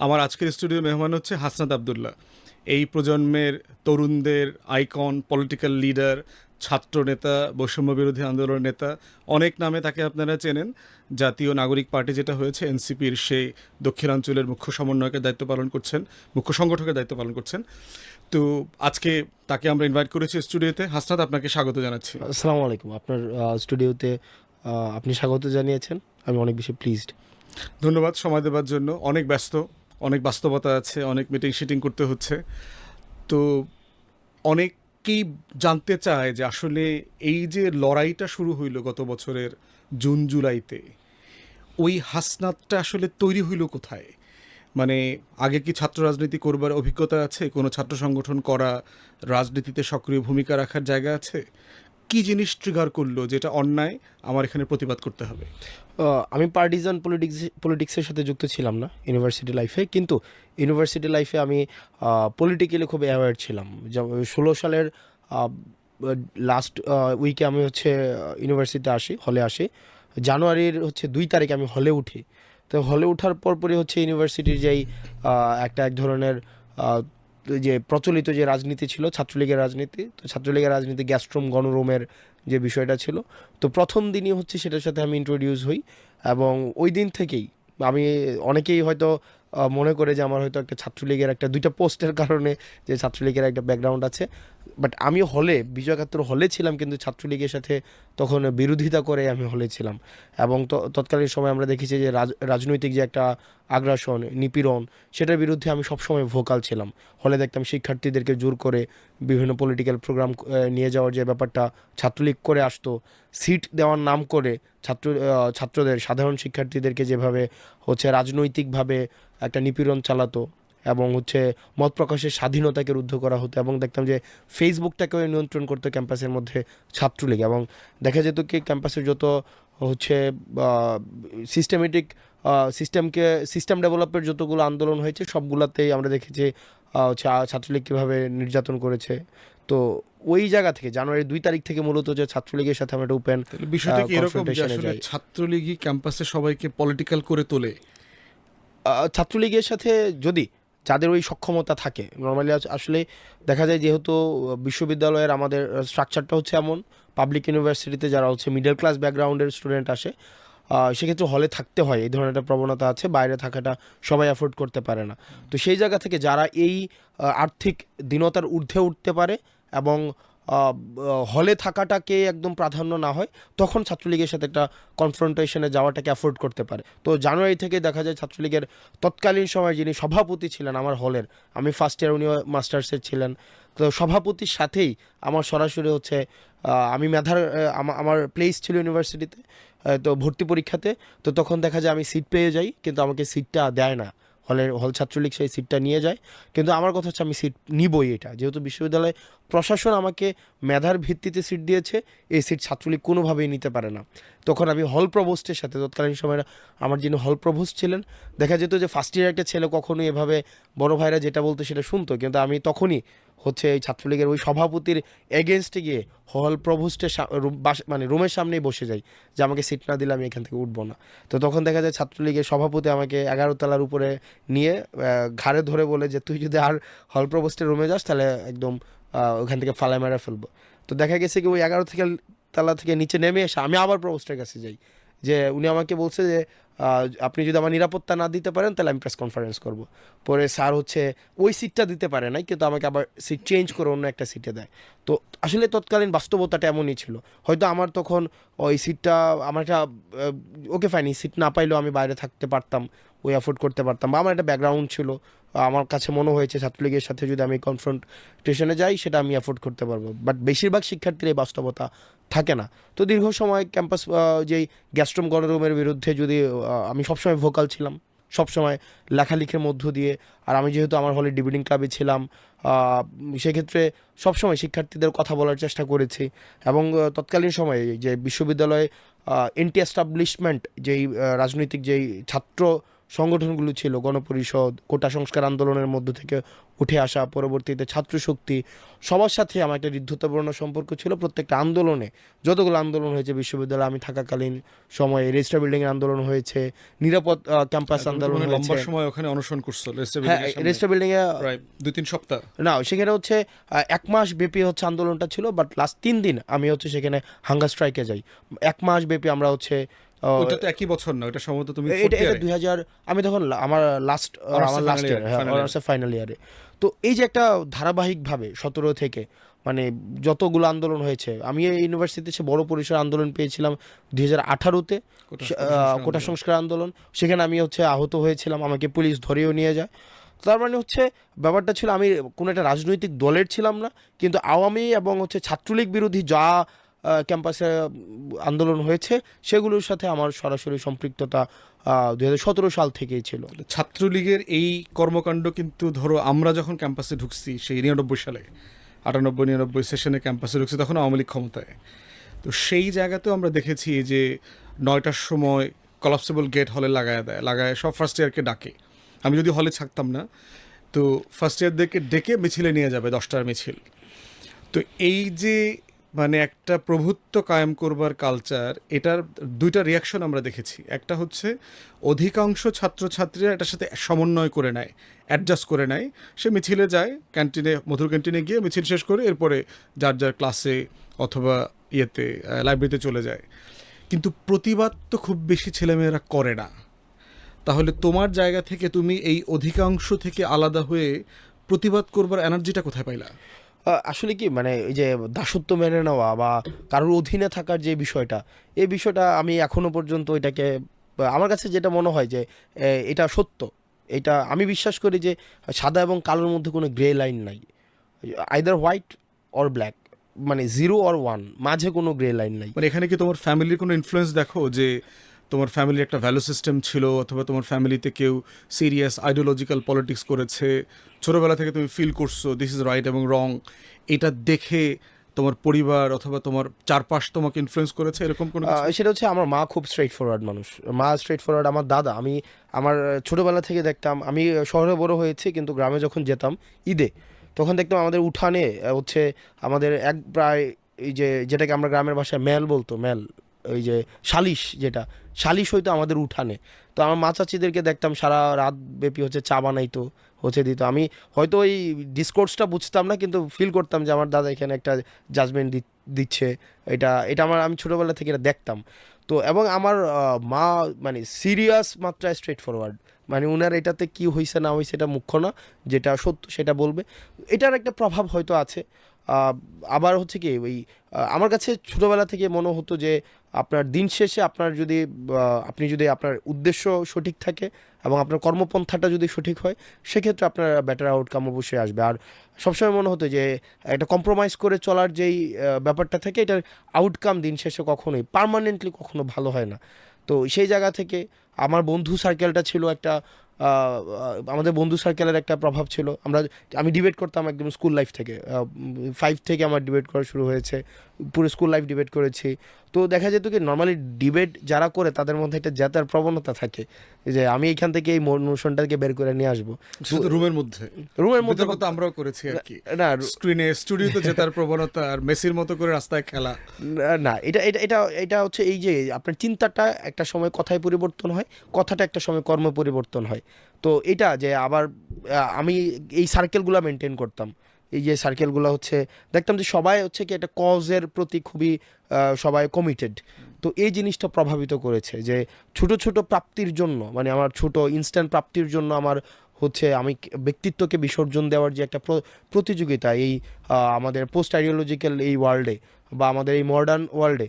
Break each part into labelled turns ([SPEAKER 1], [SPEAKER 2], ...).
[SPEAKER 1] আমার আজকের স্টুডিও মেহমান হচ্ছে হাসনাত আবদুল্লাহ। এই প্রজন্মের তরুণদের আইকন, পলিটিক্যাল লিডার, ছাত্রনেতা, বৈষম্য বিরোধী আন্দোলনের নেতা, অনেক নামে তাকে আপনারা চেনেন। জাতীয় নাগরিক পার্টি যেটা হয়েছে এনসিপির, সেই দক্ষিণাঞ্চলের মুখ্য সমন্বয়কের দায়িত্ব পালন করছেন, মুখ্য সংগঠকের দায়িত্ব পালন করছেন। তো আজকে তাকে আমরা ইনভাইট করেছি স্টুডিওতে। হাসনাত, আপনাকে স্বাগত জানাচ্ছি।
[SPEAKER 2] আসসালামু আলাইকুম। আপনার স্টুডিওতে আপনি স্বাগত জানিয়েছেন। আমি অনেক বেশি প্লিজড।
[SPEAKER 1] ধন্যবাদ সময় দেওয়ার জন্য। অনেক ব্যস্ত, অনেক বাস্তবতা আছে, অনেক মিটিং শিটিং করতে হচ্ছে। তো অনেকেই জানতে চায় যে আসলে এই যে লড়াইটা শুরু হইল গত বছরের জুন জুলাইতে, ওই হাসনাতটা আসলে তৈরি হইল কোথায়? মানে আগে কি ছাত্র রাজনীতি করবার অভিজ্ঞতা আছে? কোনো ছাত্র সংগঠন করা, রাজনীতিতে সক্রিয় ভূমিকা রাখার জায়গা আছে? কি জিনিস ট্রিগার করলো যেটা অন্যায়, আমার এখানে প্রতিবাদ করতে হবে?
[SPEAKER 2] আমি পার্টিজান পলিটিক্সের সাথে যুক্ত ছিলাম না ইউনিভার্সিটি লাইফে, কিন্তু ইউনিভার্সিটি লাইফে আমি পলিটিক্যালি খুব অ্যাওয়্যার ছিলাম। 16 সালের লাস্ট উইকে আমি হচ্ছে ইউনিভার্সিটিতে হলে আসি। জানুয়ারির 2 তারিখে আমি হলে উঠি। তো হলে ওঠার পরপরই ইউনিভার্সিটির যেই এক ধরনের আহ, যে প্রচলিত যে রাজনীতি ছিল, ছাত্রলীগের রাজনীতি, তো ছাত্রলীগের রাজনীতি গ্যাস্ট্রোম গণরুমের যে বিষয়টা ছিল, তো প্রথম দিনই সেটার সাথে আমি ইন্ট্রোডিউস হই। এবং ওই দিন থেকেই আমি, অনেকেই হয়তো মনে করে যে আমার হয়তো একটা ছাত্রলীগের একটা দুইটা পোস্টের কারণে যে ছাত্রলীগের একটা ব্যাকগ্রাউন্ড আছে, বাট আমি হলে বিজয় একাত্তর হলে ছিলাম, কিন্তু ছাত্রলীগের সাথে তখন বিরোধিতা করে আমি হলে ছিলাম। এবং তৎকালীন সময় আমরা দেখেছি যে রাজনৈতিক যে একটা আগ্রাসন, নিপীড়ন, সেটার বিরুদ্ধে আমি সবসময় ভোকাল ছিলাম। হলে দেখতাম শিক্ষার্থীদেরকে জোর করে বিভিন্ন পলিটিক্যাল প্রোগ্রাম নিয়ে যাওয়ার যে ব্যাপারটা ছাত্রলীগ করে আসতো, সিট দেওয়ার নাম করে ছাত্রদের, সাধারণ শিক্ষার্থীদেরকে যেভাবে রাজনৈতিকভাবে একটা নিপীড়ন চালাতো, এবং মত প্রকাশের স্বাধীনতাকে রুদ্ধ করা হতো। এবং দেখতাম যে ফেসবুকটাকেও নিয়ন্ত্রণ করতো ক্যাম্পাসের মধ্যে ছাত্রলীগ। এবং দেখা যেত কি ক্যাম্পাসের যত হচ্ছে সিস্টেমেটিক সিস্টেম ডেভেলপের যতগুলো আন্দোলন হয়েছে, সবগুলোতেই আমরা দেখেছি ছাত্রলীগ কীভাবে নির্যাতন করেছে। তো ওই জায়গা থেকে জানুয়ারি 2 তারিখ থেকে মূলত যে ছাত্রলীগের সাথে আমরা একটা ওপেন
[SPEAKER 1] তাহলে বিষয়টা কি এরকম যে
[SPEAKER 2] কনফ্রন্টেশনে
[SPEAKER 1] আসলে
[SPEAKER 2] যাই।
[SPEAKER 1] ছাত্রলীগই ক্যাম্পাসে সবাইকে পলিটিক্যাল করে তোলে?
[SPEAKER 2] ছাত্রলীগের সাথে যদি যাদের ওই সক্ষমতা থাকে, নর্মালি আসলে দেখা যায়, যেহেতু বিশ্ববিদ্যালয়ের আমাদের স্ট্রাকচারটা এমন, পাবলিক ইউনিভার্সিটিতে যারা মিডল ক্লাস ব্যাকগ্রাউন্ডের স্টুডেন্ট আসে, সেক্ষেত্রে হলে থাকতে হয়, এই ধরনের একটা প্রবণতা আছে, বাইরে থাকাটা সবাই অ্যাফোর্ড করতে পারে না। তো সেই জায়গা থেকে যারা এই আর্থিক দীনতার ঊর্ধ্বে উঠতে পারে এবং হলে থাকাটাকে একদম প্রাধান্য না হয়, তখন ছাত্রলীগের সাথে একটা কনফ্রন্টেশনে যাওয়াটাকে অ্যাফোর্ড করতে পারে। তো জানুয়ারি থেকে দেখা যায় ছাত্রলীগের তৎকালীন সময় যিনি সভাপতি ছিলেন আমার হলের, আমি ফার্স্ট ইয়ার, উনি মাস্টার্সের ছিলেন, তো সভাপতির সাথেই আমার সরাসরি আমি মেধার আমার প্লেস ছিল ইউনিভার্সিটিতে, তো ভর্তি পরীক্ষাতে। তো তখন দেখা যায় আমি সিট পেয়ে যাই, কিন্তু আমাকে সিটটা দেয় না। হল ছাত্রলীগ সেই সিটটা নিয়ে যায়, কিন্তু আমার কথা আমি সিট নিবই, এটা যেহেতু বিশ্ববিদ্যালয় প্রশাসন আমাকে মেধার ভিত্তিতে সিট দিয়েছে, এই সিট ছাত্রলীগ কোনোভাবেই নিতে পারে না। তখন আমি হল প্রভোস্টের সাথে, তৎকালীন সময় আমার যিনি হল প্রভোস্ট ছিলেন, দেখা যেত যে ফার্স্ট ইয়ার একটা ছেলে কখনোই এভাবে বড় ভাইরা যেটা বলতো সেটা শুনতো, কিন্তু আমি তখনই এই ছাত্রলীগের ওই সভাপতির এগেনস্টে গিয়ে হল প্রভোস্টের মানে রুমের সামনেই বসে যাই, যে আমাকে সিট না দিলে আমি এখান থেকে উঠবো না। তো তখন দেখা যায় ছাত্রলীগের সভাপতি আমাকে 11 তলার উপরে নিয়ে ঘাড়ে ধরে বলে যে তুই যদি আর হল প্রভোস্টের রুমে যাস তাহলে একদম ওখান থেকে ফালায় মেরা ফেলবো। তো দেখা গেছে কি ওই 11 তলা থেকে নিচে নেমে এসে আমি আবার প্রভোস্টের কাছে যাই, যে উনি আমাকে বলছে যে আপনি যদি আমার নিরাপত্তা না দিতে পারেন তাহলে আমি প্রেস কনফারেন্স করব। পরে স্যার ওই সিটটা দিতে পারে নাই, কিন্তু আমাকে আবার সিট চেঞ্জ করে অন্য একটা সিটে দেয়। তো আসলে তৎকালীন বাস্তবতাটা এমনই ছিল। হয়তো আমার তখন ওই সিটটা, আমার একটা ওকে ফাইন, সিট না পাইলেও আমি বাইরে থাকতে পারতাম, ওই অ্যাফোর্ড করতে পারতাম, বা আমার একটা ব্যাকগ্রাউন্ড ছিল, আমার কাছে মনে হয়েছে ছাত্রলীগের সাথে যদি আমি কনফ্রন্টেশনে যাই সেটা আমি অ্যাফোর্ড করতে পারবো। বাট বেশিরভাগ শিক্ষার্থীর এই বাস্তবতা থাকে না। তো দীর্ঘ সময় ক্যাম্পাস যেই গ্যাস্ট্রোম গণরুমের বিরুদ্ধে যদি আমি সবসময় ভোকাল ছিলাম, সবসময় লেখালেখির মধ্য দিয়ে। আর আমি যেহেতু আমার হলে ডিবেটিং ক্লাবে ছিলাম, সেক্ষেত্রে সবসময় শিক্ষার্থীদের কথা বলার চেষ্টা করেছি। এবং তৎকালীন সময়ে যে বিশ্ববিদ্যালয়ে এন্টি এস্টাবলিশমেন্ট যেই রাজনৈতিক যেই ছাত্র সংগঠনগুলো ছিল, গণপরিষদ, কোটা সংস্কার আন্দোলনের মধ্য থেকে উঠে আসা, পরবর্তীতে ছাত্র শক্তি, সবার সাথে আমার একটা হৃদ্ধতাপূর্ণ সম্পর্ক ছিল। প্রত্যেকটা আন্দোলনে, যতগুলো আন্দোলন হয়েছে বিশ্ববিদ্যালয়ে আমি থাকাকালীন সময়ে, রেজিস্ট্রার বিল্ডিংয়ের আন্দোলন হয়েছে, নিরাপদ ক্যাম্পাস
[SPEAKER 1] তুমি তো
[SPEAKER 2] আন্দোলন
[SPEAKER 1] মানে লম্বা
[SPEAKER 2] হয়েছে।
[SPEAKER 1] সময় ওখানে অনশন করছো রেজিস্টার
[SPEAKER 2] হ্যাঁ,
[SPEAKER 1] বিল্ডিং এর সামনে,
[SPEAKER 2] রেজিস্ট্রার বিল্ডিংয়ে
[SPEAKER 1] প্রায় 2-3 সপ্তাহ।
[SPEAKER 2] না, সেখানে হচ্ছে 1 মাস ব্যাপী হচ্ছে আন্দোলনটা ছিল, বাট লাস্ট 3 দিন আমি হচ্ছে সেখানে হাঙ্গার স্ট্রাইকে যাই। 1 মাস ব্যাপী আমরা হচ্ছে
[SPEAKER 1] ওইটা তো একই বছর না, ওটা সম্ভবত তুমি
[SPEAKER 2] এটা
[SPEAKER 1] ফোর্থ
[SPEAKER 2] এটা
[SPEAKER 1] ইয়ারে
[SPEAKER 2] 2000, আমি তখন আমার লাস্ট
[SPEAKER 1] Honours-এর
[SPEAKER 2] লাস্ট
[SPEAKER 1] final
[SPEAKER 2] ইয়ার,
[SPEAKER 1] year,
[SPEAKER 2] হ্যাঁ,
[SPEAKER 1] final year।
[SPEAKER 2] অনার্সের ফাইনাল ইয়ারে। তো এই যে একটা ধারাবাহিকভাবে 17 থেকে মানে যতগুলো আন্দোলন হয়েছে, আমি এই ইউনিভার্সিটিতে সে বড় পরিসর আন্দোলন পেয়েছিলাম 2018-তে, কোটা সংস্কার আন্দোলন। সেখানে আমি হচ্ছে আহত হয়েছিলাম, আমাকে পুলিশ ধরেও নিয়ে যায়। তার মানে হচ্ছে ব্যাপারটা ছিল, আমি কোনো একটা রাজনৈতিক দলের ছিলাম না, কিন্তু আওয়ামী এবং হচ্ছে ছাত্রলীগ বিরোধী যা ক্যাম্পাসে আন্দোলন হয়েছে সেগুলোর সাথে আমার সরাসরি সম্পৃক্ততা 2017 সাল থেকেই ছিল।
[SPEAKER 1] ছাত্রলীগের এই কর্মকাণ্ড কিন্তু ধরো আমরা যখন ক্যাম্পাসে ঢুকছি সেই 99 সালে, 98-99 সেশনে ক্যাম্পাসে ঢুকছি, তখন আওয়ামী লীগ ক্ষমতায়। তো সেই জায়গাতেও আমরা দেখেছি যে 9টার সময় কলাপসেবল গেট হলে লাগায় সব ফার্স্ট ইয়ারকে ডাকে। আমি যদি হলে থাকতাম না, তো ফার্স্ট ইয়ারদেরকে ডেকে মিছিলে নিয়ে যাবে, 10টার মিছিল। তো এই যে মানে একটা প্রভুত্ব কায়েম করবার কালচার, এটার 2টা রিয়াকশন আমরা দেখেছি। একটা হচ্ছে অধিকাংশ ছাত্রছাত্রীরা এটার সাথে সমন্বয় করে নেয়, অ্যাডজাস্ট করে নেয়। সে মিছিলে যায়, ক্যান্টিনে, মধুর ক্যান্টিনে গিয়ে মিছিল শেষ করে এরপরে যার যার ক্লাসে অথবা লাইব্রেরিতে চলে যায়। কিন্তু প্রতিবাদ তো খুব বেশি ছেলেমেয়েরা করে না। তাহলে তোমার জায়গা থেকে তুমি এই অধিকাংশ থেকে আলাদা হয়ে প্রতিবাদ করবার এনার্জিটা কোথায় পাইলা?
[SPEAKER 2] আসলে কি, মানে এই যে দাসত্ব মেনে নেওয়া বা কারোর অধীনে থাকার যে বিষয়টা, এই বিষয়টা আমি এখনো পর্যন্ত এটাকে, আমার কাছে যেটা মনে হয় যে এটা সত্য, এটা আমি বিশ্বাস করি যে সাদা এবং কালোর মধ্যে কোনো গ্রে লাইন নাই, আইদার হোয়াইট অর ব্ল্যাক, মানে 0 or 1, মাঝে কোনো গ্রে লাইন নাই।
[SPEAKER 1] মানে এখানে কি তোমার ফ্যামিলির কোনো ইনফ্লুয়েন্স দেখো, যে তোমার ফ্যামিলির একটা ভ্যালু সিস্টেম ছিল, অথবা তোমার ফ্যামিলিতে কেউ সিরিয়াস আইডিওলজিক্যাল পলিটিক্স করেছে, ছোটোবেলা থেকে তুমি ফিল করছো দিস ইজ রাইট এবং রং, এটা দেখে তোমার পরিবার অথবা তোমার চারপাশ তোমাকে ইনফ্লুয়েন্স করেছে, এরকম কোনো কিছু?
[SPEAKER 2] সেটা হচ্ছে, আমার মা খুব স্ট্রেট ফরওয়ার্ড মানুষ, মা স্ট্রেট ফরওয়ার্ড। আমার দাদা, আমি আমার ছোটোবেলা থেকে দেখতাম, আমি শহরে বড় হয়েছি কিন্তু গ্রামে যখন যেতাম ঈদে, তখন দেখতাম আমাদের উঠানে হচ্ছে আমাদের এক প্রায় এই যে যেটাকে আমরা গ্রামের ভাষায় মেল বলতো, মেল, ওই যে সালিশ, যেটা সালিশ হইতো আমাদের উঠানে। তো আমার মা চাচিদেরকে দেখতাম সারা রাত ব্যাপী হচ্ছে চা বানাইতো, হচ্ছে দিত। আমি হয়তো ওই ডিসকোর্সটা বুঝতাম না, কিন্তু ফিল করতাম যে আমার দাদা এখানে একটা জাজমেন্ট দিচ্ছে। এটা এটা আমি ছোটোবেলা থেকে এটা দেখতাম। তো এবং আমার মা মানে সিরিয়াস মাত্রায় স্ট্রেট ফরওয়ার্ড, মানে উনার এটাতে কি হয়েছে না হয়েছে এটা মুখ্য না, যেটা সত্য সেটা বলবে। এটার একটা প্রভাব হয়তো আছে। আবার হচ্ছে কি, ওই আমার কাছে ছোটোবেলা থেকে মনে হতো যে আপনার দিন শেষে আপনার যদি আপনি যদি আপনার উদ্দেশ্য সঠিক থাকে এবং আপনার কর্মপন্থাটা যদি সঠিক হয়, সেক্ষেত্রে আপনার বেটার আউটকাম অবশ্যই আসবে। আর সবসময় মনে হতো যে একটা কম্প্রোমাইজ করে চলার যেই ব্যাপারটা থাকে, এটার আউটকাম দিন শেষে কখনোই পার্মানেন্টলি কখনো ভালো হয় না। তো সেই জায়গা থেকে আমার বন্ধু সার্কেলটা ছিল একটা, আমাদের বন্ধু সার্কেলের একটা প্রভাব ছিল। আমি ডিবেট করতাম একদম স্কুল লাইফ থেকে, 5 থেকে আমার ডিবেট করা শুরু হয়েছে, পুরো স্কুল লাইফ ডিবেট করেছি। তো দেখা যেত কি, নর্মালি ডিবেট যারা করে তাদের মধ্যে একটা জেতার প্রবণতা থাকে, যে আমি এখান থেকে এই নোশনটাকে বের করে নিয়ে আসবো।
[SPEAKER 1] শুধু রুমের মধ্যে বিতর্ক তো আমরাও করেছি আর কি,
[SPEAKER 2] না
[SPEAKER 1] স্ক্রিনে স্টুডিওতে জেতার প্রবণতা, আর মেসির মতো করে রাস্তায় খেলা।
[SPEAKER 2] না, এটা এটা এটা এটা হচ্ছে এই যে আপনার চিন্তাটা একটা সময় কথায় পরিবর্তন হয়, কথাটা একটা সময় কর্ম পরিবর্তন হয়। তো এটা যে আবার আমি এই সার্কেলগুলো মেনটেন করতাম, এই যে সার্কেলগুলো হচ্ছে দেখতাম যে সবাই হচ্ছে কি একটা কজের প্রতি খুবই সবাই কমিটেড। তো এই জিনিসটা প্রভাবিত করেছে যে ছোট ছোট প্রাপ্তির জন্য, মানে আমার ছোট ইনস্ট্যান্ট প্রাপ্তির জন্য আমার হচ্ছে আমি ব্যক্তিত্বকে বিসর্জন দেওয়ার যে একটা প্রতিযোগিতা, এই আমাদের পোস্ট আইডিওলজিক্যাল এই ওয়ার্ল্ডে বা আমাদের এই মডার্ন ওয়ার্ল্ডে,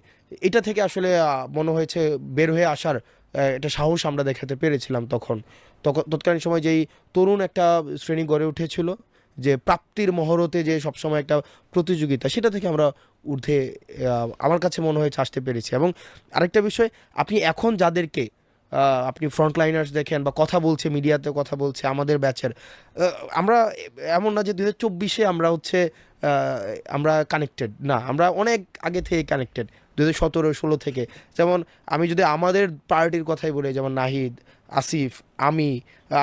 [SPEAKER 2] এটা থেকে আসলে মনে হয়েছে বের হয়ে আসার একটা সাহস আমরা দেখাতে পেরেছিলাম। তখন তৎকালীন সময় যেই তরুণ একটা শ্রেণী গড়ে উঠেছিল, যে প্রাপ্তির মহরতে যে সবসময় একটা প্রতিযোগিতা, সেটা থেকে আমরা ঊর্ধ্বে আমার কাছে মনে হয়েছে আসতে পেরেছি। এবং আরেকটা বিষয়, আপনি এখন যাদেরকে আপনি ফ্রন্টলাইনার্স দেখেন বা কথা বলছে, মিডিয়াতে কথা বলছে আমাদের ব্যাচের, আমরা এমন না যে 2024-এ আমরা হচ্ছে আমরা কানেক্টেড না, আমরা অনেক আগে থেকে কানেক্টেড, 2017-16 থেকে। যেমন আমি যদি আমাদের পার্টির কথাই বলি, যেমন নাহিদ, আসিফ, আমি,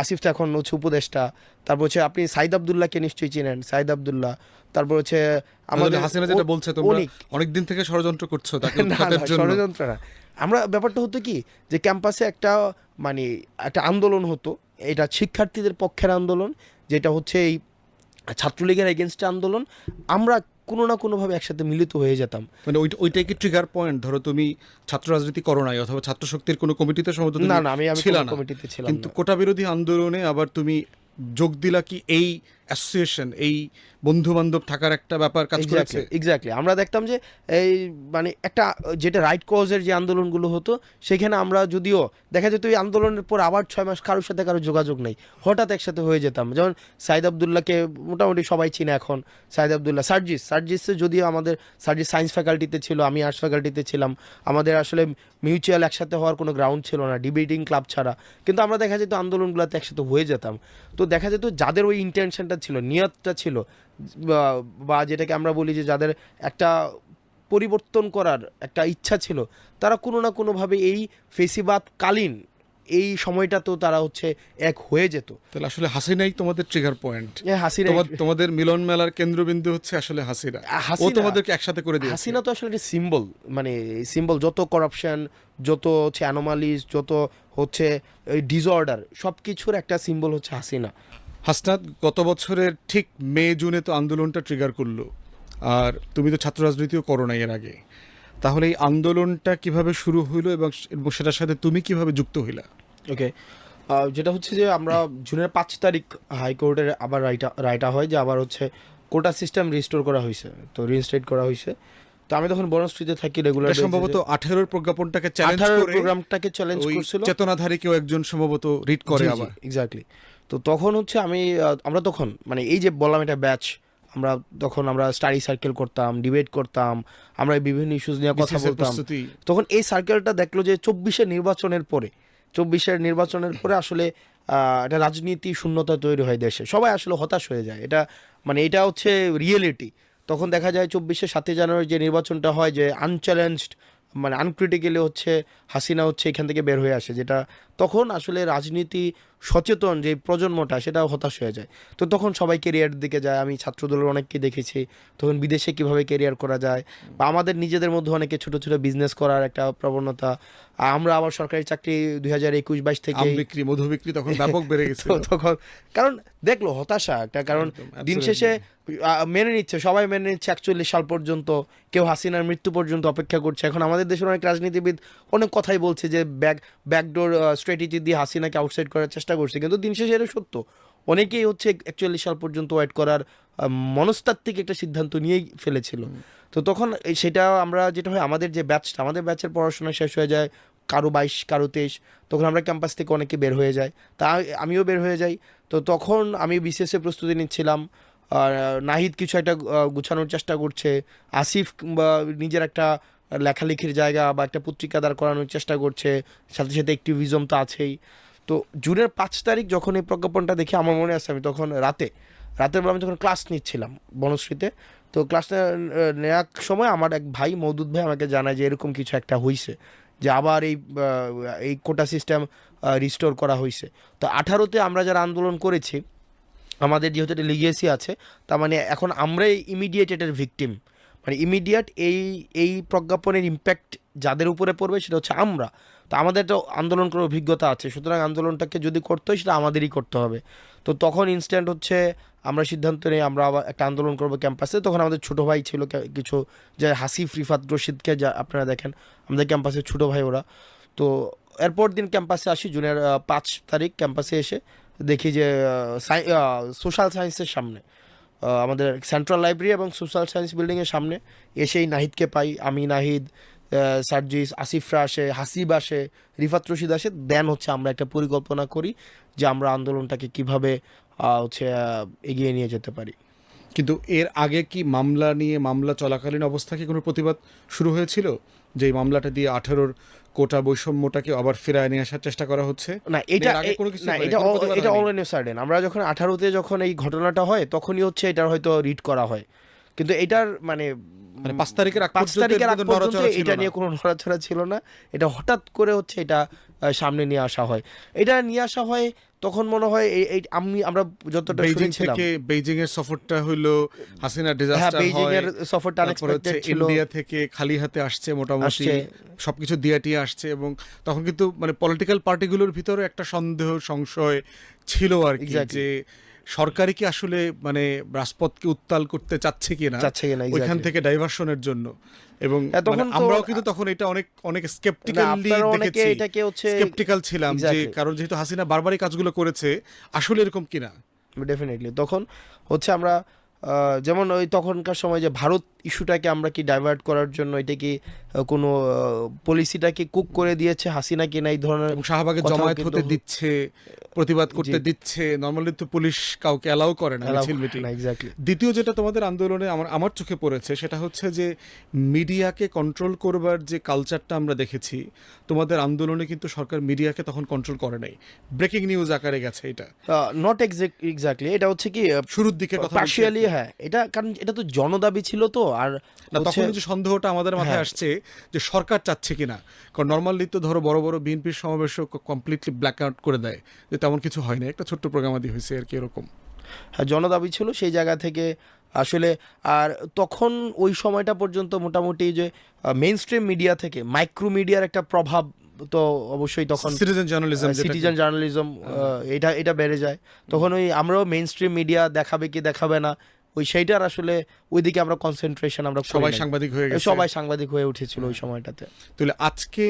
[SPEAKER 2] আসিফ তো এখন হচ্ছে উপদেষ্টা, তারপর হচ্ছে আপনি সাইদ আবদুল্লাহকে নিশ্চয়ই চিনেন, সাইদ আবদুল্লাহ, তারপর হচ্ছে
[SPEAKER 1] আমাদের
[SPEAKER 2] আমাদের
[SPEAKER 1] হাসিনা যেটা বলছে তোমরা
[SPEAKER 2] অনেক
[SPEAKER 1] অনেক দিন থেকে ষড়যন্ত্র করছো তাকে
[SPEAKER 2] না
[SPEAKER 1] উৎখাতের
[SPEAKER 2] না
[SPEAKER 1] জন্য।
[SPEAKER 2] ষড়যন্ত্র না। আমরা ব্যাপারটা হতো কি যে ক্যাম্পাসে একটা মানে একটা আন্দোলন হতো, এটা শিক্ষার্থীদের পক্ষের আন্দোলন, যেটা হচ্ছে এই ছাত্রলীগের এগেনস্টে আন্দোলন। আমরা কোনো না কোনোভাবে একসাথে মিলিত হয়ে যেতাম।
[SPEAKER 1] মানে ওইটাই কি ট্রিগার পয়েন্ট? ধরো তুমি ছাত্র রাজনীতি করো নাই অথবা ছাত্র শক্তির কোনো কমিটিতে সম্ভবত
[SPEAKER 2] না
[SPEAKER 1] তুমি
[SPEAKER 2] না আমি
[SPEAKER 1] ছিল
[SPEAKER 2] কোনো
[SPEAKER 1] না,
[SPEAKER 2] কমিটিতে ছিলাম
[SPEAKER 1] কিন্তু
[SPEAKER 2] না।
[SPEAKER 1] কোটা বিরোধী আন্দোলনে আবার তুমি যোগ দিলা কি এই অ্যাসোসিয়েশন, এই বন্ধু বান্ধব থাকার একটা ব্যাপার কাজ করেছে?
[SPEAKER 2] এক্স্যাক্টলি আমরা দেখতাম যে এই মানে একটা যেটা রাইট কজের যে আন্দোলনগুলো হতো সেখানে আমরা যদিও দেখা যেত এই আন্দোলনের পর আবার 6 মাস কারোর সাথে কারো যোগাযোগ নেই, হঠাৎ একসাথে হয়ে যেতাম। যেমন সাইদ আবদুল্লাহকে মোটামুটি সবাই চিনে এখন, সাইদ আবদুল্লাহ, সার্জিসে যদিও আমাদের সার্জিস সায়েন্স ফ্যাকাল্টিতে ছিল, আমি আর্টস ফ্যাকাল্টিতে ছিলাম, আমাদের আসলে মিউচুয়াল একসাথে হওয়ার কোনো গ্রাউন্ড ছিল না ডিবেটিং ক্লাব ছাড়া, কিন্তু আমরা দেখা যেত আন্দোলনগুলোতে একসাথে হয়ে যেতাম। তো দেখা যেত যাদের ওই ইন্টেনশনটা ছিল, নিয়তটা ছিল, বা যেটাকে আমরা বলি যে যাদের একটা পরিবর্তন করার একটা ইচ্ছা ছিল, তারা কোনো না কোনোভাবে এই ফেসিবাদকালীন এই সময়টা তো তারা হচ্ছে এক হয়ে যেত।
[SPEAKER 1] তাহলে আসলে হাসিনাই তোমাদের ট্রিগার পয়েন্ট,
[SPEAKER 2] হাসিনা
[SPEAKER 1] তোমাদের মিলন মেলার কেন্দ্রবিন্দু হচ্ছে আসলে হাসিনা। ও
[SPEAKER 2] হাসিনা
[SPEAKER 1] তোমাদেরকে একসাথে করে দিয়েছে।
[SPEAKER 2] হাসিনা তো আসলে একটা সিম্বল, মানে সিম্বল, যত করাপশন, যত হচ্ছে অ্যানোমালিজ, যত হচ্ছে ডিসঅর্ডার, সব কিছুর একটা সিম্বল হচ্ছে হাসিনা।
[SPEAKER 1] হাসনাত গত বছরের ঠিক মে জুনে তো আন্দোলনটা ট্রিগার করলো, আর তুমি তো ছাত্র রাজনীতিও করো না এর আগে। তাহলে এই আন্দোলনটা কিভাবে শুরু হইলো এবং সেটার সাথে তুমি কিভাবে যুক্ত হইলা?
[SPEAKER 2] ওকে, যেটা হচ্ছে যে আমরা জুনের 5 তারিখ হাইকোর্টের আবার রায়টা হয় যে আবার হচ্ছে কোটা সিস্টেম রিস্টোর করা হয়েছে, তো রিইনস্টেট করা হয়েছে। তো আমি তখন বনশ্রীতে থাকি রেগুলার,
[SPEAKER 1] এটা সম্ভবত 18 প্রজ্ঞাপনটাকে চ্যালেঞ্জ করে
[SPEAKER 2] প্রোগ্রামটাকে চ্যালেঞ্জ
[SPEAKER 1] ওই
[SPEAKER 2] করছিল
[SPEAKER 1] চেতনাধারী কেউ একজন সম্ভবত রিড করে আবার।
[SPEAKER 2] এক্স্যাক্টলি। তো তখন হচ্ছে আমরা তখন মানে এই যে বললাম এটা ব্যাচ, আমরা স্টাডি সার্কেল করতাম, ডিবেট করতাম, আমরা বিভিন্ন ইস্যুস নিয়ে কথা
[SPEAKER 1] BCS এর
[SPEAKER 2] বলতাম।
[SPEAKER 1] প্রস্তুতি।
[SPEAKER 2] তখন এই সার্কেলটা দেখলো যে 24-এর নির্বাচনের পরে আসলে একটা রাজনীতি শূন্যতা তৈরি হয় দেশে, সবাই আসলে হতাশ হয়ে যায়। এটা মানে এটা হচ্ছে রিয়েলিটি। তখন দেখা যায় 7ই জানুয়ারি যে নির্বাচনটা হয়, যে আনচ্যালেঞ্জড মানে আনক্রিটিক্যালি হচ্ছে হাসিনা হচ্ছে এখান থেকে বের হয়ে আসে, যেটা তখন আসলে রাজনীতি সচেতন যে প্রজন্মটা সেটা হতাশ হয়ে যায়। তো তখন সবাই কেরিয়ার দিকে যায়, আমি ছাত্রদলের অনেককে দেখেছি তখন বিদেশে কিভাবে কেরিয়ার করা যায়, বা আমাদের নিজেদের মধ্যে অনেকে ছোট ছোট বিজনেস করার একটা প্রবণতা। আমরা আবার সরকারি চাকরি 2021-22 থেকে
[SPEAKER 1] আম বিক্রি, মধু বিক্রি তখন ব্যাপক বেড়ে গেছে।
[SPEAKER 2] তখন কারণ দেখলো হতাশা একটা, কারণ
[SPEAKER 1] একদম,
[SPEAKER 2] দিন শেষে মেনে নিচ্ছে, সবাই মেনে নিচ্ছে 41 সাল পর্যন্ত, কেউ হাসিনার মৃত্যু পর্যন্ত অপেক্ষা করছে। এখন আমাদের দেশের অনেক রাজনীতিবিদ অনেক কথাই বলছে যে ব্যাকডোর স্ট্র্যাটেজি দিয়ে হাসিনাকে আউটসাইড করার চেষ্টা করছে, কিন্তু দিন শেষে এটা সত্য, অনেকেই হচ্ছে 41 সাল পর্যন্ত ওয়েট করার মনস্তাত্ত্বিক একটা সিদ্ধান্ত নিয়েই ফেলেছিল। তো তখন সেটা আমরা যেটা হয়, আমাদের যে ব্যাচটা, আমাদের ব্যাচের পড়াশোনা শেষ হয়ে যায় কারো 22 কারো 23, তখন আমরা ক্যাম্পাস থেকে অনেকে বের হয়ে যাই, তা আমিও বের হয়ে যাই। তো তখন আমি বিসিএসের প্রস্তুতি নিচ্ছিলাম, আর নাহিদ কিছু একটা গুছানোর চেষ্টা করছে, আসিফ বা নিজের একটা লেখালেখির জায়গা বা একটা পত্রিকা দাঁড় করানোর চেষ্টা করছে, সাথে সাথে অ্যাক্টিভিজম তো আছেই। তো জুনের 5 তারিখ যখন এই প্রজ্ঞাপনটা দেখি, আমার মনে আছে আমি তখন রাতের বেলা আমি যখন ক্লাস নিচ্ছিলাম বনশ্রীতে, তো ক্লাস নেওয়ার সময় আমার এক ভাই মওদুদ ভাই আমাকে জানায় যে এরকম কিছু একটা হয়েছে, যে আবার এই কোটা সিস্টেম রিস্টোর করা হয়েছে। তো 18-তে আমরা যারা আন্দোলন করেছি, আমাদের যেহেতু একটা লিগেসি আছে, তার মানে এখন আমরাই ইমিডিয়েট এটার ভিকটিম, মানে ইমিডিয়েট এই প্রজ্ঞাপনের ইম্প্যাক্ট যাদের উপরে পড়বে সেটা হচ্ছে আমরা। তো আমাদের তো আন্দোলন করার অভিজ্ঞতা আছে, সুতরাং আন্দোলনটাকে যদি করতে হয় সেটা আমাদেরই করতে হবে। তো তখন ইনস্ট্যান্ট হচ্ছে আমরা সিদ্ধান্ত নিই আমরা আবার একটা আন্দোলন করবো ক্যাম্পাসে। তখন আমাদের ছোটো ভাই ছিল কিছু, যে হাসিফ, রিফাত, রশিদকে যা আপনারা দেখেন, আমাদের ক্যাম্পাসের ছোটো ভাই ওরা। তো এরপর দিন ক্যাম্পাসে আসি, জুনের 5 তারিখ ক্যাম্পাসে এসে দেখি যে সোশ্যাল সায়েন্সের সামনে, আমাদের সেন্ট্রাল লাইব্রেরি এবং সোশ্যাল সায়েন্স বিল্ডিংয়ের সামনে এসেই নাহিদকে পাই। আমি, নাহিদ, সার্জিস, আসিফরা আসে, হাসিব আসে, রিফাত, রশিদ আসে। দেন হচ্ছে আমরা একটা পরিকল্পনা করি যে আমরা আন্দোলনটাকে কিভাবে হচ্ছে এগিয়ে নিয়ে যেতে পারি।
[SPEAKER 1] কিন্তু এর আগে কি মামলা চলাকালীন অবস্থা কি কোনো প্রতিবাদ শুরু হয়েছিল, যে এই মামলাটা দিয়ে 18-র কোটা বৈষম্যটাকে আবার ফিরায় নিয়ে আসার চেষ্টা করা হচ্ছে?
[SPEAKER 2] না এটা
[SPEAKER 1] এর আগে কোনো কিছু
[SPEAKER 2] না,
[SPEAKER 1] হয়নি,
[SPEAKER 2] এটা
[SPEAKER 1] কোনো প্রতিবাদ
[SPEAKER 2] এটা
[SPEAKER 1] হয়নি?
[SPEAKER 2] Already certain. আমরা যখন 18-তে যখন এই ঘটনাটা হয় তখনই হচ্ছে এটার হয়তো রিড করা হয়, কিন্তু এটার মানে
[SPEAKER 1] মানে 5 তারিখের আগ
[SPEAKER 2] 5
[SPEAKER 1] পর্যন্ত
[SPEAKER 2] তারিখের
[SPEAKER 1] এর
[SPEAKER 2] আগ
[SPEAKER 1] মধ্যে
[SPEAKER 2] পর্যন্ত
[SPEAKER 1] নড়াচড়া ছিল
[SPEAKER 2] এটা
[SPEAKER 1] না।
[SPEAKER 2] নিয়ে কোনো নড়াচড়া ছিল না। এটা হঠাৎ করে হচ্ছে এটা সামনে নিয়ে আসা হয়। এটা নিয়ে আসা হয় তখন মনে হয় আমরা যতটা শুনেছিলাম,
[SPEAKER 1] বেইজিং এর সফরটা হইলো হাসিনা
[SPEAKER 2] হ্যাঁ
[SPEAKER 1] ডিজাস্টার
[SPEAKER 2] বেইজিং
[SPEAKER 1] হয়,
[SPEAKER 2] এর সফরটা
[SPEAKER 1] তারপর হচ্ছে
[SPEAKER 2] আনএক্সপেক্টেড ছিল,
[SPEAKER 1] ইন্ডিয়া থেকে খালি হাতে আসছে মোটামুটি,
[SPEAKER 2] আসছে
[SPEAKER 1] সবকিছু দিয়া টিয়ে আসছে, এবং তখন কিন্তু মানে পলিটিক্যাল পার্টিগুলোর ভিতরে একটা সন্দেহ সংশয় ছিল আর কি,
[SPEAKER 2] এক্স্যাক্টলি
[SPEAKER 1] যে সরকারি কি আসলে মানে রাজপথকে উত্তাল করতে চাচ্ছে কিনা
[SPEAKER 2] চাচ্ছে কিনা
[SPEAKER 1] ওইখান
[SPEAKER 2] এক্স্যাক্টলি।
[SPEAKER 1] থেকে ডাইভার্সনের জন্য। এবং
[SPEAKER 2] হ্যাঁ,
[SPEAKER 1] মানে
[SPEAKER 2] তখন তো
[SPEAKER 1] আমরাও কিন্তু তখন এটা অনেক অনেক
[SPEAKER 2] না,
[SPEAKER 1] স্কেপটিক্যালি
[SPEAKER 2] আপনারা অনেকে
[SPEAKER 1] দেখেছি,
[SPEAKER 2] এটাকে হচ্ছে
[SPEAKER 1] স্কেপটিক্যাল ছিলাম যে
[SPEAKER 2] এক্স্যাক্টলি
[SPEAKER 1] কারণ যেহেতু হাসিনা বারবারই কাজগুলো করেছে, আসলে এরকম কিনা।
[SPEAKER 2] ডেফিনেটলি তখন হচ্ছে আমরা যেমন ওই তখনকার সময় যে ভারত ইস্যুটাকে আমরা কি ডাইভার্ট করার জন্য এটা কি কোনো পলিসিটাকে কুক করে দিয়েছে হাসিনা কিনা, এই ধরনের
[SPEAKER 1] এবং শাহবাগে
[SPEAKER 2] কথাও
[SPEAKER 1] জমায়েত
[SPEAKER 2] কিন্তু
[SPEAKER 1] হতে দিচ্ছে, প্রতিবাদ
[SPEAKER 2] জি
[SPEAKER 1] করতে দিচ্ছে, নর্মালি তো পুলিশ কাউকে অ্যালাউ করে না মিছিল মিটিং।
[SPEAKER 2] এক্স্যাক্টলি।
[SPEAKER 1] দ্বিতীয় যেটা তোমাদের আন্দোলনে আমার আমার চোখে পড়েছে সেটা হচ্ছে যে মিডিয়াকে কন্ট্রোল করবার যে কালচারটা আমরা দেখেছি, তোমাদের আন্দোলনে কিন্তু সরকার মিডিয়াকে তখন কন্ট্রোল করে নাই, ব্রেকিং নিউজ আকারে গেছে এটা
[SPEAKER 2] নট এক্স্যাক্টলি, এটা হচ্ছে কি
[SPEAKER 1] শুরুর দিকে কথা বলছি আর
[SPEAKER 2] পার্শিয়ালি,
[SPEAKER 1] কি।
[SPEAKER 2] হ্যাঁ এটা কারণ এটা তো জনদাবি ছিল তো, আর
[SPEAKER 1] না,
[SPEAKER 2] হচ্ছে
[SPEAKER 1] তখন যে সন্দেহটা আমাদের মাথায়
[SPEAKER 2] হ্যাঁ
[SPEAKER 1] আসছে যে সরকার চাচ্ছে কিনা, কারণ নর্মালি তো ধরো বড় বড় বিএনপির সমাবেশও কমপ্লিটলি ব্ল্যাক আউট করে দেয় যে তেমন কিছু হয় না, একটা ছোট্ট প্রোগ্রামাদি হয়েছে আর কি এরকম।
[SPEAKER 2] হ্যাঁ জনদাবি ছিল সেই জায়গা থেকে আসলে। আর তখন ওই সময়টা পর্যন্ত মোটামুটি যে মেইন স্ট্রিম মিডিয়া থেকে মাইক্রো মিডিয়ার একটা প্রভাব তো অবশ্যই তখন,
[SPEAKER 1] সিটিজেন জার্নালিজম
[SPEAKER 2] সিটিজেন জার্নালিজম এটা এটা বেড়ে যায় তখন। ওই আমরাও মেইন স্ট্রিম মিডিয়া দেখাবে কি দেখাবে না ওই সেইটার আসলে ওইদিকে আমরা কনসেন্ট্রেশন আমরা
[SPEAKER 1] সবাই সাংবাদিক হয়ে গেছে,
[SPEAKER 2] সবাই সাংবাদিক হয়ে উঠেছিল ওই সময়টাতে।
[SPEAKER 1] তাহলে আজকে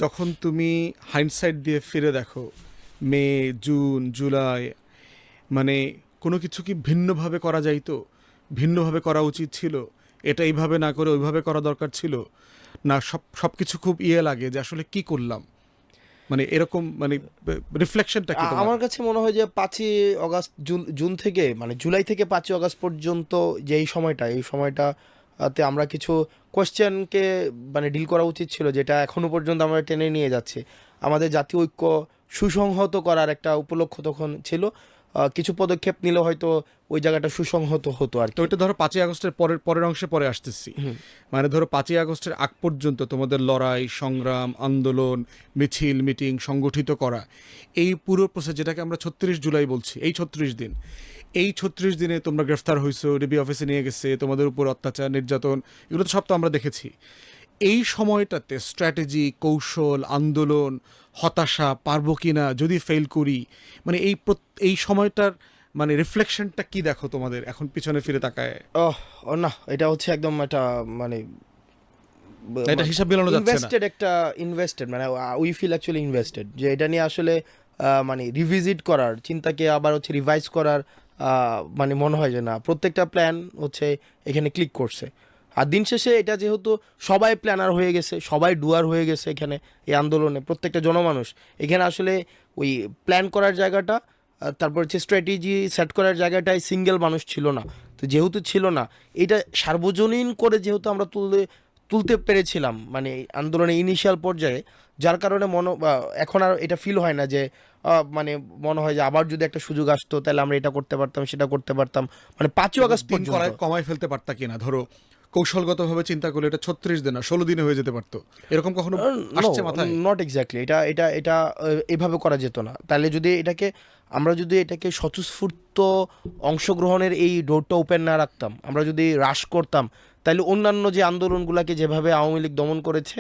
[SPEAKER 1] যখন তুমি হাইন্ডসাইট দিয়ে ফিরে দেখো, মে, জুন, জুলাই, মানে কোনো কিছু কি ভিন্নভাবে করা যাইতো, ভিন্নভাবে করা উচিত ছিল, এটা এইভাবে না করে ওইভাবে করা দরকার ছিল, না সব কিছু খুব লাগে যে আসলে কি করলাম, মানে এরকম মানে রিফ্লেকশনটা কি তোমার?
[SPEAKER 2] আমার কাছে মনে হয় যে 5ই অগাস্ট জুন থেকে মানে জুলাই থেকে 5ই অগাস্ট পর্যন্ত যে এই সময়টাতে আমরা কিছু কোয়েশ্চেনকে মানে ডিল করা উচিত ছিল, যেটা এখনো পর্যন্ত আমরা টেনে নিয়ে যাচ্ছি। আমাদের জাতীয় ঐক্য সুসংহত করার একটা উপলক্ষ তখন ছিল, কিছু পদক্ষেপ নিলে হয়তো ওই জায়গাটা সুসংহত হতো আর
[SPEAKER 1] তো
[SPEAKER 2] কি।
[SPEAKER 1] এটা ধরো 5ই আগস্টের পরের অংশে পরে আসতেছি,
[SPEAKER 2] হুম।
[SPEAKER 1] মানে ধরো 5ই আগস্টের আগ পর্যন্ত তোমাদের লড়াই সংগ্রাম আন্দোলন মিছিল মিটিং সংগঠিত করা, এই পুরো প্রসেস যেটাকে আমরা 36 জুলাই বলছি, এই 36 দিনে তোমরা গ্রেফতার হয়েছো, ডিবি অফিসে নিয়ে গেছে, তোমাদের উপর অত্যাচার নির্যাতন, এগুলো তো সব তো আমরা দেখেছি। এই সময়টাতে স্ট্র্যাটেজি, কৌশল, আন্দোলন, হতাশা, পারবো কিনা, যদি ফেল করি, মানে এই সময়টার মানে রিফ্লেকশনটা কি দেখো তোমাদের এখন পিছনে ফিরে তাকায়?
[SPEAKER 2] ওহ ও না, এটা হচ্ছে একদম একটা মানে
[SPEAKER 1] এটা হিসাব মেলানো যাচ্ছে না।
[SPEAKER 2] ইনভেস্টেড একটা ইনভেস্টেড মানে উই ফিল অ্যাকচুয়ালি ইনভেস্টেড, যে এটা নিয়ে আসলে মানে রিভিজিট করার চিন্তাকে আবার হচ্ছে রিভাইজ করার মানে মনে হয় যে না প্রত্যেকটা প্ল্যান হচ্ছে এখানে ক্লিক করছে। আর দিন শেষে এটা যেহেতু সবাই প্ল্যানার হয়ে গেছে, সবাই ডুয়ার হয়ে গেছে এখানে এই আন্দোলনে, প্রত্যেকটা জনমানুষ এখানে আসলে ওই প্ল্যান করার জায়গাটা তারপর হচ্ছে স্ট্র্যাটেজি সেট করার জায়গাটায় সিঙ্গেল মানুষ ছিল না। তো যেহেতু ছিল না, এটা সার্বজনীন করে যেহেতু আমরা তুলতে পেরেছিলাম মানে এই আন্দোলনের ইনিশিয়াল পর্যায়ে, যার কারণে এখন আর এটা ফিল হয় না যে মানে মনে হয় যে আবার যদি একটা সুযোগ আসতো তাহলে আমরা এটা করতে পারতাম সেটা করতে পারতাম, মানে 5ই অগাস্ট
[SPEAKER 1] দিন
[SPEAKER 2] পর্যন্ত।
[SPEAKER 1] কমায় ফেলতে পারতা কিনা, ধরো কৌশলগতভাবে চিন্তা করলে এটা 36 দিন না 16 দিনে হয়ে যেতে পারতো, এরকম কখনো আসছে মাথায়?
[SPEAKER 2] নট এক্স্যাক্টলি, এটা এটা এটা এভাবে করা যেত না। তাহলে যদি আমরা যদি এটাকে স্বতঃস্ফূর্ত অংশগ্রহণের এই ডোরটা ওপেন না রাখতাম, আমরা যদি হ্রাস করতাম, তাহলে অন্যান্য যে আন্দোলনগুলোকে যেভাবে আওয়ামী লীগ দমন করেছে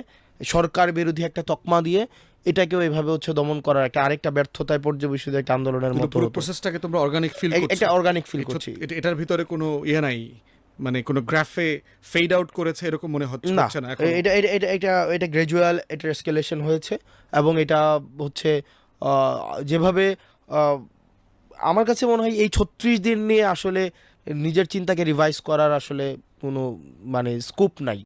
[SPEAKER 2] সরকার বিরোধী একটা তকমা দিয়ে, এটাকেও এভাবে হচ্ছে দমন করার আরেকটা ব্যর্থতায় পর্যবেসিত একটা আন্দোলনের
[SPEAKER 1] কিন্তু
[SPEAKER 2] মতো
[SPEAKER 1] পুরো
[SPEAKER 2] হতো।
[SPEAKER 1] প্রসেসটাকে তোমরা অর্গানিক ফিল করছো,
[SPEAKER 2] একটা অর্গানিক ফিল করছি
[SPEAKER 1] এটার ভিতরে কোনো নাই, মানে কোনো গ্রাফে ফেড আউট করেছে এরকম মনে
[SPEAKER 2] না।
[SPEAKER 1] হচ্ছে না এখন?
[SPEAKER 2] এটা এটা এটা এটা এটা গ্র্যাজুয়াল এটা এসকেলেশন হয়েছে, এবং এটা হচ্ছে যেভাবে আমার কাছে মনে হয় এই 36 দিন নিয়ে আসলে নিজের চিন্তাকে রিভাইজ করার আসলে কোনো মানে স্কোপ নাই।